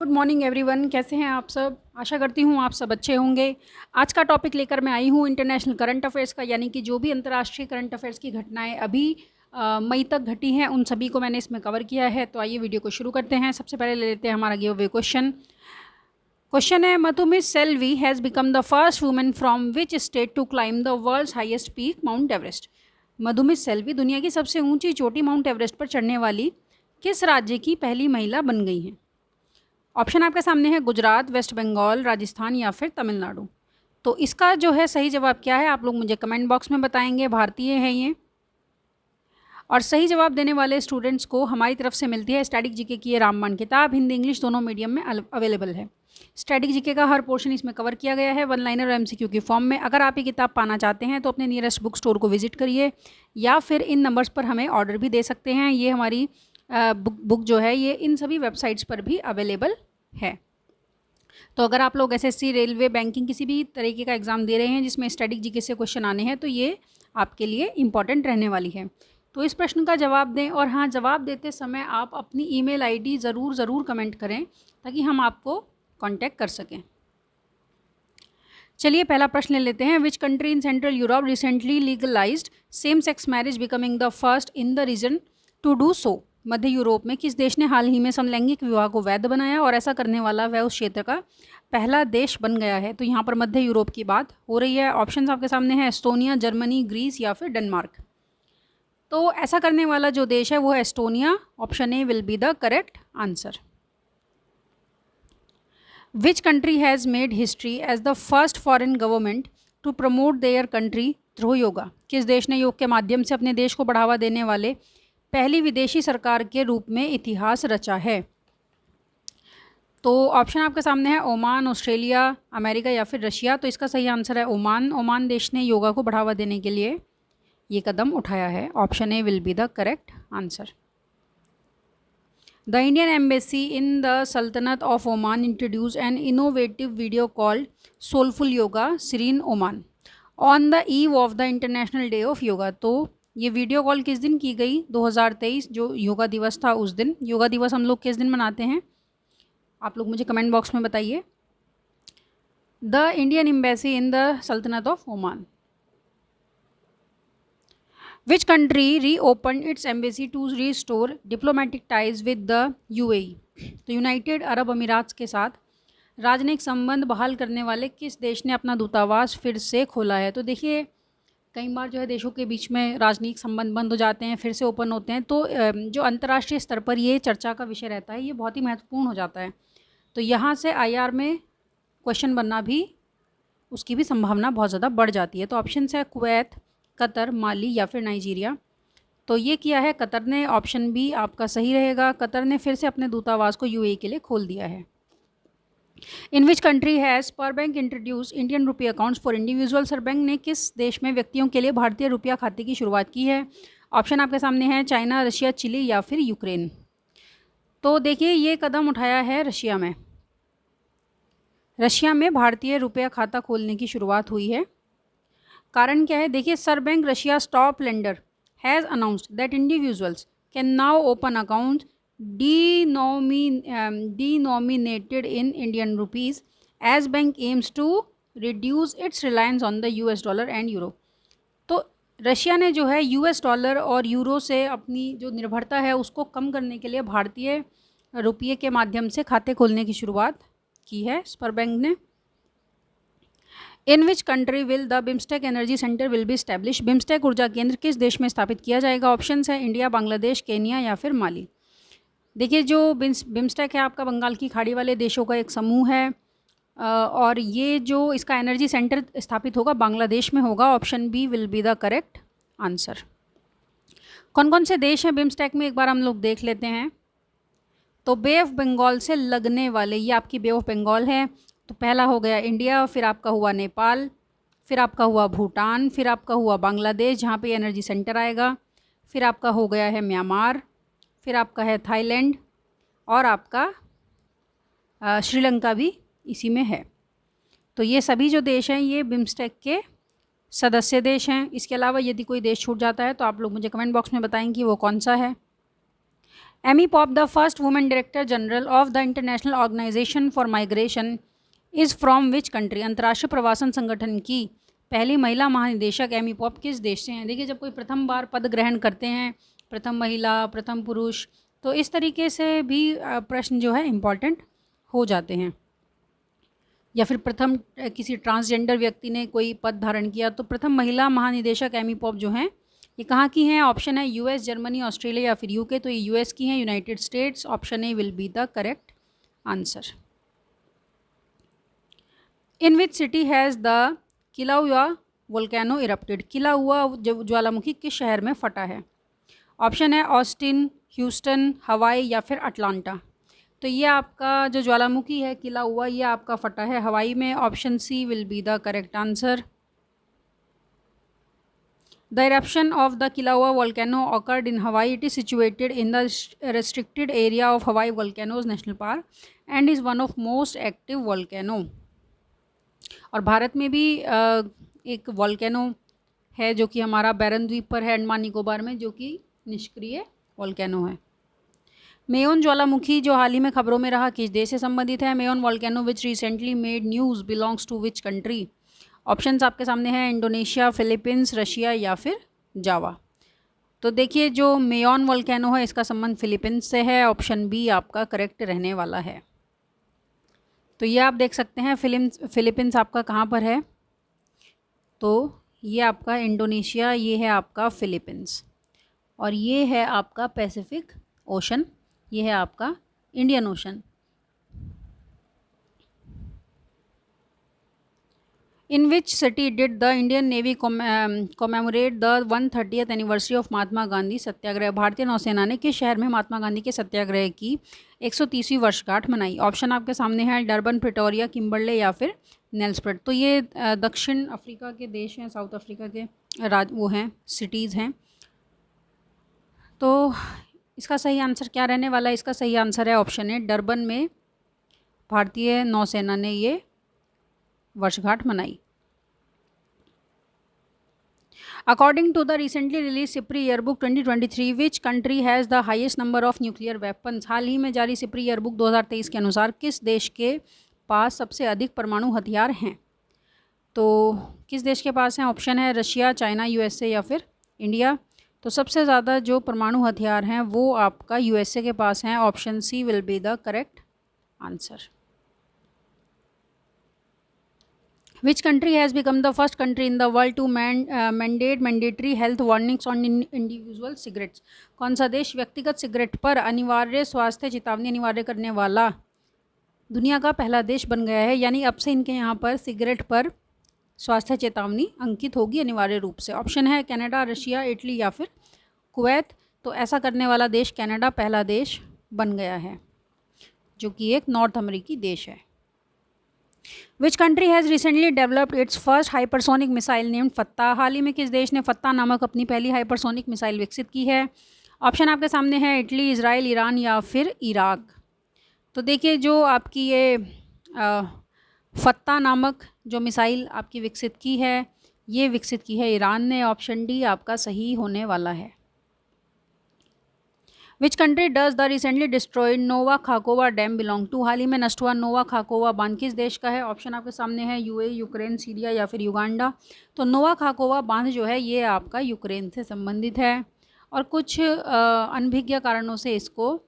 Good morning everyone, कैसे हैं आप सब। आशा करती हूँ आप सब अच्छे होंगे। आज का टॉपिक लेकर मैं आई हूँ इंटरनेशनल करंट अफेयर्स का, यानी कि जो भी अंतर्राष्ट्रीय करंट अफेयर्स की घटनाएं अभी मई तक घटी हैं उन सभी को मैंने इसमें कवर किया है। तो आइए वीडियो को शुरू करते हैं। सबसे पहले ले लेते हैं हमारा गिव अवे क्वेश्चन। क्वेश्चन है, Madhumita Selvi has become the first women from which state to climb the world's highest peak Mount Everest. Madhumita Selvi दुनिया की सबसे ऊंची चोटी माउंट एवरेस्ट पर चढ़ने वाली किस राज्य की पहली महिला बन गई हैं। ऑप्शन आपके सामने है गुजरात, वेस्ट बंगाल, राजस्थान या फिर तमिलनाडु। तो इसका जो है सही जवाब क्या है आप लोग मुझे कमेंट बॉक्स में बताएंगे। भारतीय है ये। और सही जवाब देने वाले स्टूडेंट्स को हमारी तरफ से मिलती है स्टैटिक जीके की ये रामबाण किताब। हिंदी इंग्लिश दोनों मीडियम में अवेलेबल है। स्टैटिक जीके का हर पोर्शन इसमें कवर किया गया है वन लाइनर और एमसीक्यू की फॉर्म में। अगर आप ये किताब पाना चाहते हैं तो अपने नियरेस्ट बुक स्टोर को विजिट करिए या फिर इन नंबर्स पर हमें ऑर्डर भी दे सकते हैं। ये हमारी बुक जो है ये इन सभी वेबसाइट्स पर भी अवेलेबल है। तो अगर आप लोग एसएससी, रेलवे, बैंकिंग किसी भी तरीके का एग्ज़ाम दे रहे हैं जिसमें स्टैटिक जीके से क्वेश्चन आने हैं तो ये आपके लिए इम्पॉर्टेंट रहने वाली है। तो इस प्रश्न का जवाब दें, और हाँ, जवाब देते समय आप अपनी ईमेल आईडी ज़रूर कमेंट करें ताकि हम आपको कांटेक्ट कर सकें। चलिए पहला प्रश्न ले लेते हैं। Which country in central Europe recently legalised same sex marriage becoming the first in the region to do so. मध्य यूरोप में किस देश ने हाल ही में समलैंगिक विवाह को वैध बनाया और ऐसा करने वाला वह उस क्षेत्र का पहला देश बन गया है। तो यहाँ पर मध्य यूरोप की बात हो रही है। ऑप्शंस आपके सामने है एस्टोनिया, जर्मनी, ग्रीस या फिर डेनमार्क। तो ऐसा करने वाला जो देश है वो है Estonia. Option A will be the correct answer. Which country has made history as the first foreign government to promote their country through yoga. किस देश ने योग के माध्यम से अपने देश को बढ़ावा देने वाले पहली विदेशी सरकार के रूप में इतिहास रचा है। तो ऑप्शन आपके सामने है ओमान, ऑस्ट्रेलिया, अमेरिका या फिर रशिया। तो इसका सही आंसर है ओमान। ओमान देश ने योगा को बढ़ावा देने के लिए ये कदम उठाया है। Option A will be the correct answer. The Indian embassy in the सल्तनत of Oman introduce an innovative video called soulful yoga serene Oman on the eve of the international day of yoga. तो ये वीडियो कॉल किस दिन की गई? 2023 जो योगा दिवस था उस दिन। योगा दिवस हम लोग किस दिन मनाते हैं आप लोग मुझे कमेंट बॉक्स में बताइए। The Indian embassy in the सल्तनत of Oman. Which country reopen its embassy to restore diplomatic ties with the UAE. तो यूनाइटेड अरब अमीरात के साथ राजनयिक संबंध बहाल करने वाले किस देश ने अपना दूतावास फिर से खोला है। तो देखिए कई बार जो है देशों के बीच में राजनीतिक संबंध बंद हो जाते हैं, फिर से ओपन होते हैं। तो जो अंतर्राष्ट्रीय स्तर पर ये चर्चा का विषय रहता है, ये बहुत ही महत्वपूर्ण हो जाता है। तो यहाँ से आईआर में क्वेश्चन बनना भी, उसकी भी संभावना बहुत ज़्यादा बढ़ जाती है। तो ऑप्शन है कुवैत, कतर, माली या फिर नाइजीरिया। तो ये किया है कतर ने। ऑप्शन बी आपका सही रहेगा। कतर ने फिर से अपने दूतावास को यूएई के लिए खोल दिया है। In which country has Sberbank introduce Indian rupaye accounts for individual. Sberbank ने किस देश में व्यक्तियों के लिए भारतीय रुपया खाते की शुरुआत की है। ऑप्शन आपके सामने है चाइना, रशिया, चिली या फिर यूक्रेन। तो देखिए ये कदम उठाया है रशिया में। रशिया में भारतीय रुपया खाता खोलने की शुरुआत हुई है। कारण क्या है? देखिए Sberbank Russia's top lender has announced that individuals can now open accounts denominated in Indian rupees as bank aims to reduce its reliance on the US dollar and euro। तो रशिया ने जो है US dollar और euro से अपनी जो निर्भरता है उसको कम करने के लिए भारतीय रुपये के माध्यम से खाते खोलने की शुरुआत की है स्पर बैंक ने। In which country will the BIMSTEC energy centre will be establish. BIMSTEC ऊर्जा केंद्र किस देश में स्थापित किया जाएगा। ऑप्शंस है इंडिया, बांग्लादेश, केनिया या फिर माली। देखिए जो बिम्स्टेक है आपका बंगाल की खाड़ी वाले देशों का एक समूह है, और ये जो इसका एनर्जी सेंटर स्थापित होगा बांग्लादेश में होगा। Option B will be the correct answer. कौन कौन से देश हैं बिम्स्टेक में एक बार हम लोग देख लेते हैं। तो बे ऑफ बंगाल से लगने वाले, ये आपकी बे ऑफ बंगाल है। तो पहला हो गया इंडिया, फिर आपका हुआ नेपाल, फिर आपका हुआ भूटान, फिर आपका हुआ बांग्लादेश जहाँ पे एनर्जी सेंटर आएगा, फिर आपका हो गया है म्यांमार, फिर आपका है थाईलैंड और आपका श्रीलंका भी इसी में है। तो ये सभी जो देश हैं ये बिम्स्टेक के सदस्य देश हैं। इसके अलावा यदि कोई देश छूट जाता है तो आप लोग मुझे कमेंट बॉक्स में बताएं कि वो कौन सा है। Amy Pope, the first women director general of the International Organization for Migration, is from which country? अंतर्राष्ट्रीय प्रवासन संगठन की पहली महिला महानिदेशक एमी पॉप किस देश से हैं? देखिए, जब कोई प्रथम बार पद ग्रहण करते हैं, प्रथम महिला, प्रथम पुरुष, तो इस तरीके से भी प्रश्न जो है इम्पॉर्टेंट हो जाते हैं। या फिर प्रथम किसी ट्रांसजेंडर व्यक्ति ने कोई पद धारण किया, तो प्रथम महिला महानिदेशक एमी पॉप जो हैं ये कहाँ की हैं? ऑप्शन है यूएस, जर्मनी, ऑस्ट्रेलिया या फिर यूके, तो ये यूएस की हैं, United states. Option A will be the correct answer. In which city has the किलाउआ volcano erupted? किलाउआ ज्वालामुखी किस शहर में फटा है? ऑप्शन है ऑस्टिन, ह्यूस्टन, हवाई या फिर अटलांटा। तो ये आपका जो ज्वालामुखी है किलाउआ, ये आपका फटा है हवाई में। Option C will be the correct answer. The eruption of the Kilauea volcano occurred in Hawaii. It is situated in the restricted area of Hawaii Volcanoes National Park and is one of most active volcano. और भारत में भी एक volcano है जो कि हमारा बैरन द्वीप पर है, अंडमान निकोबार में, जो कि निष्क्रिय वॉल्केनो है। मेयोन ज्वालामुखी जो हाल ही में खबरों में रहा, किस देश से संबंधित है? Mayon volcano which recently made news belongs to which country? Options आपके सामने हैं इंडोनेशिया, फिलीपींस, रशिया या फिर जावा। तो देखिए, जो मेयोन वॉल्केनो है इसका संबंध फिलीपींस से है। ऑप्शन बी आपका करेक्ट रहने वाला है। तो ये आप देख सकते हैं फिलीपींस आपका कहाँ पर है? तो ये आपका इंडोनेशिया, ये है आपका फिलीपींस, और ये है आपका पैसिफिक ओशन, ये है आपका Indian ocean. In which city did the Indian Navy commemorate the 130th anniversary of Mahatma Gandhi सत्याग्रह? भारतीय नौसेना ने किस शहर में महात्मा गांधी के सत्याग्रह की 130वीं वर्षगांठ मनाई? ऑप्शन आपके सामने है डरबन, प्रिटोरिया, किम्बरले या फिर नेल्सप्रेड। तो ये दक्षिण अफ्रीका के देश हैं, साउथ अफ्रीका के वो हैं, सिटीज़ हैं। तो इसका सही आंसर क्या रहने वाला है? इसका सही आंसर है ऑप्शन ए, डरबन में भारतीय नौसेना ने ये वर्षगांठ मनाई। According to the recently release SIPRI yearbook 2023, which country has the highest number of nuclear weapons? हाल ही में जारी सिप्री ईयरबुक 2023 के अनुसार किस देश के पास सबसे अधिक परमाणु हथियार हैं? तो किस देश के पास हैं? ऑप्शन है रशिया, चाइना, यूएसए या फिर इंडिया। तो सबसे ज़्यादा जो परमाणु हथियार हैं वो आपका यूएसए के पास हैं। Option C will be the correct answer. Which country has become the first country in the world to mandate mandatory health warnings on individual cigarettes? कौन सा देश व्यक्तिगत सिगरेट पर अनिवार्य स्वास्थ्य चेतावनी अनिवार्य करने वाला दुनिया का पहला देश बन गया है? यानी अब से इनके यहाँ पर सिगरेट पर स्वास्थ्य चेतावनी अंकित होगी अनिवार्य रूप से। ऑप्शन है कनाडा, रशिया, इटली या फिर कुवैत। तो ऐसा करने वाला देश कनाडा पहला देश बन गया है, जो कि एक नॉर्थ अमेरिकी देश है। Which country has recently developed its first hypersonic missile named Fattah? हाल ही में किस देश ने फत्ता नामक अपनी पहली हाइपरसोनिक मिसाइल विकसित की है? ऑप्शन आपके सामने है इटली, इजराइल, ईरान या फिर इराक। तो देखिए, जो आपकी ये फत्ता नामक जो मिसाइल आपकी विकसित की है, ये विकसित की है ईरान ने। ऑप्शन डी आपका सही होने वाला है। Which country does the recently destroyed Nova Kakhovka dam belong to? हाल ही में नष्ट हुआ नोवा खाकोवा बांध किस देश का है? ऑप्शन आपके सामने है यूए, यूक्रेन, सीरिया या फिर युगांडा। तो नोवा खाकोवा बांध जो है ये आपका यूक्रेन से संबंधित है, और कुछ अनभिज्ञ कारणों से इसको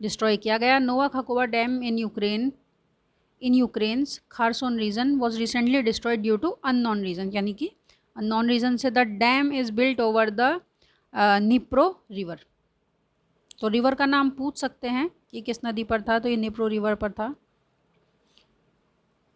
डिस्ट्रॉय किया गया। Nova Kakhovka dam in Ukraine's Kherson region was recently destroyed due to unknown region, यानी कि अननोन रीजन से। The dam is built over the Dnipro river. तो रिवर का नाम पूछ सकते हैं कि किस नदी पर था, तो ये निप्रो रिवर पर था।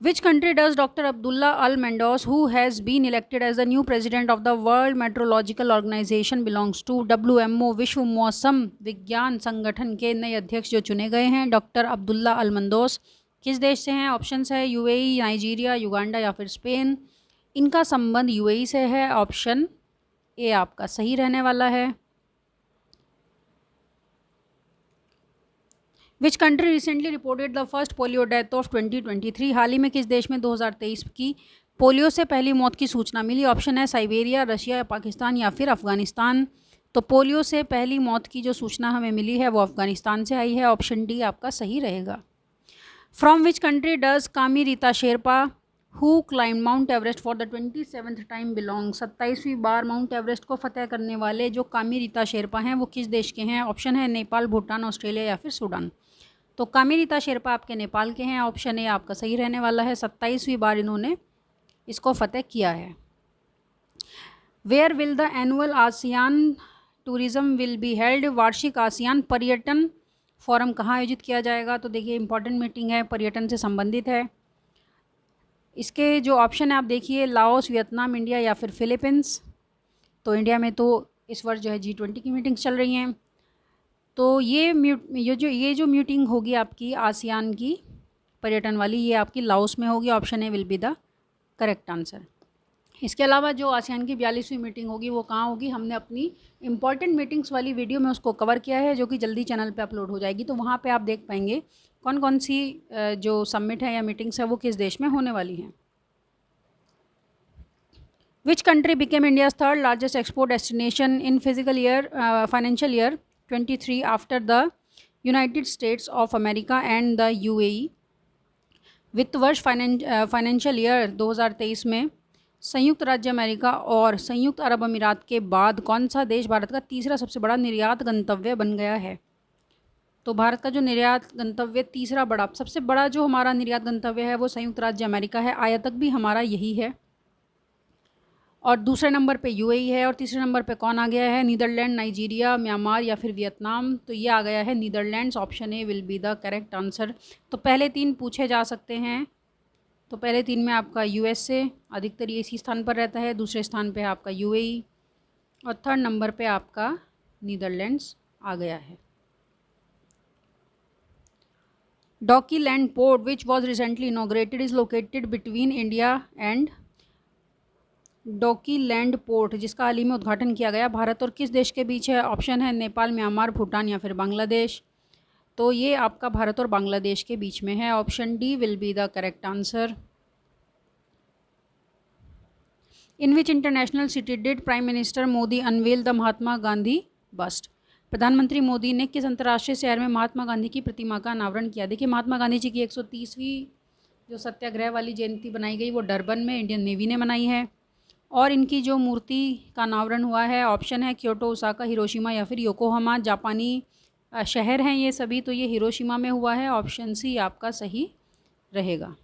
Which country does doctor Abdulla Al Mandous, who has been elected as the new president of the world meteorological organization belongs to? WMO विश्व मौसम विज्ञान संगठन के नए अध्यक्ष जो चुने गए हैं, डॉक्टर अब्दुल्ला अल मेंडोस, किस देश से हैं? ऑप्शंस है यूएई, नाइजीरिया, युगांडा या फिर स्पेन। इनका संबंध यूएई से है। ऑप्शन ए आपका सही रहने वाला है। Which country recently reported the first polio death of 2023? हाल ही में किस देश में 2023 की पोलियो से पहली मौत की सूचना मिली? ऑप्शन है साइबेरिया, रशिया, पाकिस्तान या फिर अफगानिस्तान। तो पोलियो से पहली मौत की जो सूचना हमें मिली है वो अफ़गानिस्तान से आई है। ऑप्शन डी आपका सही रहेगा। From which country does Kami Rita Sherpa who climb mount Everest for the 27th time belong. 27वीं बार माउंट एवरेस्ट को फतेह करने वाले जो कामी रीता शेरपा हैं वो किस देश के हैं। ऑप्शन है नेपाल, भूटान, ऑस्ट्रेलिया या फिर सूडान। तो कामी रीता शेरपा आपके नेपाल के हैं। ऑप्शन ए आपका सही रहने वाला है। 27वीं बार इन्होंने इसको फतेह किया है। Where will the annual ASEAN tourism will be held. वार्षिक आसियान पर्यटन फोरम कहाँ आयोजित किया जाएगा। तो देखिए इंपॉर्टेंट मीटिंग है, पर्यटन से संबंधित है। इसके जो ऑप्शन है आप देखिए, लाओस, वियतनाम, इंडिया या फिर फिलीपींस। तो इंडिया में तो इस वर्ष जो है G20 की मीटिंग्स चल रही हैं। तो ये जो मीटिंग होगी आपकी आसियान की पर्यटन वाली, ये आपकी लाओस में होगी। Option A will be the correct answer. इसके अलावा जो आसियान की 42वीं मीटिंग होगी वो कहाँ होगी, हमने अपनी इंपॉर्टेंट मीटिंग्स वाली वीडियो में उसको कवर किया है, जो कि जल्दी चैनल पे अपलोड हो जाएगी। तो वहाँ पे आप देख पाएंगे कौन कौन सी जो समिट है या मीटिंग्स है वो किस देश में होने वाली हैं। Which country became India's third largest export destination in financial year 23 after the United states of America and the UAE। वित्त वर्ष फाइनेंशियल ईयर 2023 में संयुक्त राज्य अमेरिका और संयुक्त अरब अमीरात के बाद कौन सा देश भारत का तीसरा सबसे बड़ा निर्यात गंतव्य बन गया है। तो भारत का जो निर्यात गंतव्य तीसरा बड़ा, सबसे बड़ा जो हमारा निर्यात गंतव्य है वो संयुक्त राज्य अमेरिका है। आयातक भी हमारा यही है। और दूसरे नंबर पे UAE है। और तीसरे नंबर पे कौन आ गया है, नीदरलैंड, नाइजीरिया, म्यांमार या फिर वियतनाम। तो ये आ गया है Netherlands. Option A will be the correct answer. तो पहले 3 पूछे जा सकते हैं। तो पहले 3 में आपका USA अधिकतर ये इसी स्थान पर रहता है, दूसरे स्थान पे आपका UAE और थर्ड नंबर पे आपका नीदरलैंड्स आ गया है। Dockland port which was recently inaugurated is located between India and. Dockland port जिसका हाल ही में उद्घाटन किया गया भारत और किस देश के बीच है। ऑप्शन है नेपाल, म्यांमार, भूटान या फिर बांग्लादेश। तो ये आपका भारत और बांग्लादेश के बीच में है। Option D will be the correct answer. In which international city did prime minister Modi unveil the Mahatma Gandhi bust. प्रधानमंत्री मोदी ने किस अंतर्राष्ट्रीय शहर में महात्मा गांधी की प्रतिमा का अनावरण किया। देखिए महात्मा गांधी जी की 130वीं जो सत्याग्रह वाली जयंती बनाई गई वो डरबन में इंडियन नेवी ने मनाई है। और इनकी जो मूर्ति का अनावरण हुआ है, ऑप्शन है क्योटो, ओसाका, हिरोशिमा या फिर योकोहामा। जापानी शहर हैं ये सभी। तो ये हिरोशिमा में हुआ है। ऑप्शन सी आपका सही रहेगा।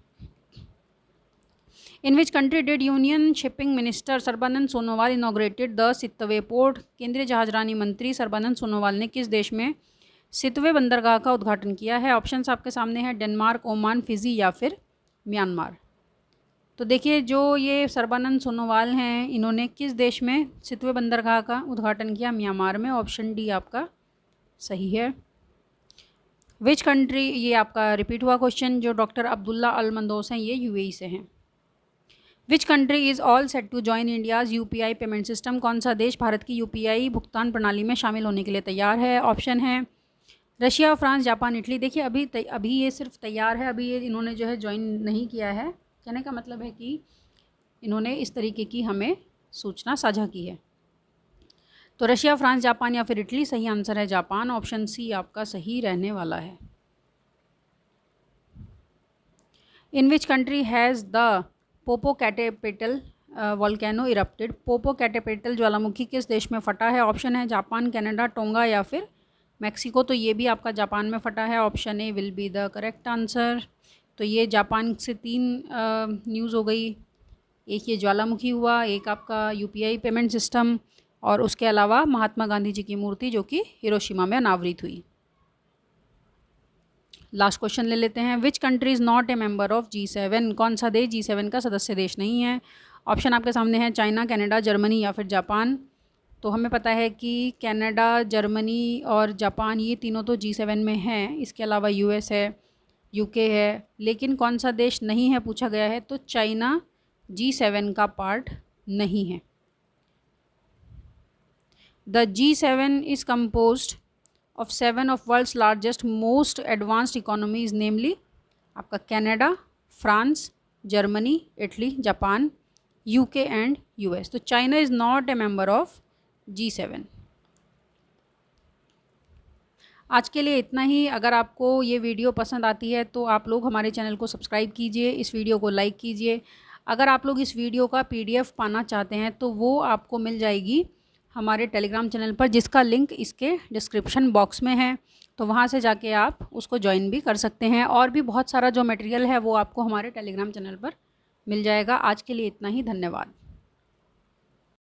In which country did union shipping minister Sarbananda Sonowal inaugurated the Sittwe port. केंद्रीय जहाजरानी मंत्री सर्बानंद सोनोवाल ने किस देश में सितवे बंदरगाह का उद्घाटन किया है। ऑप्शंस आपके सामने हैं, डेनमार्क, ओमान, फिजी या फिर म्यांमार। तो देखिए जो ये सर्बानंद सोनोवाल हैं इन्होंने किस देश में सितवे बंदरगाह का उद्घाटन किया, म्यांमार में। ऑप्शन डी आपका सही है। विच कंट्री, ये आपका रिपीट हुआ क्वेश्चन, जो डॉक्टर अब्दुल्ला अल मंदोस हैं ये UAE से हैं। Which country is all set to join India's UPI payment system. कौन सा देश भारत की UPI भुगतान प्रणाली में शामिल होने के लिए तैयार है। ऑप्शन है रशिया, फ्रांस, जापान, इटली। देखिए अभी ये सिर्फ तैयार है, अभी ये इन्होंने जो है ज्वाइन नहीं किया है। कहने का मतलब है कि इन्होंने इस तरीके की हमें सूचना साझा की है। तो रशिया, फ्रांस, जापान या फिर इटली। सही आंसर है जापान। ऑप्शन सी आपका सही रहने वाला है। In which country has the Popocatepetl volcano erupted. Popocatepetl ज्वालामुखी किस देश में फटा है। ऑप्शन है जापान, कनाडा, टोंगा या फिर मैक्सिको। तो ये भी आपका जापान में फटा है। Option A will be the correct answer. तो ये जापान से 3 न्यूज़ हो गई, एक ये ज्वालामुखी हुआ, एक आपका UPI पेमेंट सिस्टम और उसके अलावा महात्मा गांधी जी की मूर्ति जो कि हिरोशिमा में अनावरित हुई। लास्ट क्वेश्चन ले लेते हैं। Which country is not a member of G7। कौन सा देश G7 का सदस्य देश नहीं है। ऑप्शन आपके सामने है चाइना, कनाडा, जर्मनी या फिर जापान। तो हमें पता है कि कनाडा, जर्मनी और जापान ये तीनों तो G7 में हैं। इसके अलावा US है, UK है, लेकिन कौन सा देश नहीं है पूछा गया है। तो चाइना G7 का पार्ट नहीं है। The G7 is composed of 7 of world's largest most advanced economies, namely आपका Canada, France, Germany, Italy, Japan, UK and US। तो China is not a member of G7। आज के लिए इतना ही। अगर आपको ये वीडियो पसंद आती है तो आप लोग हमारे चैनल को सब्सक्राइब कीजिए, इस वीडियो को लाइक कीजिए। अगर आप लोग इस वीडियो का PDF पाना चाहते हैं तो वो आपको मिल जाएगी हमारे टेलीग्राम चैनल पर, जिसका लिंक इसके डिस्क्रिप्शन बॉक्स में है। तो वहाँ से जाके आप उसको ज्वाइन भी कर सकते हैं। और भी बहुत सारा जो मटेरियल है वो आपको हमारे टेलीग्राम चैनल पर मिल जाएगा। आज के लिए इतना ही, धन्यवाद।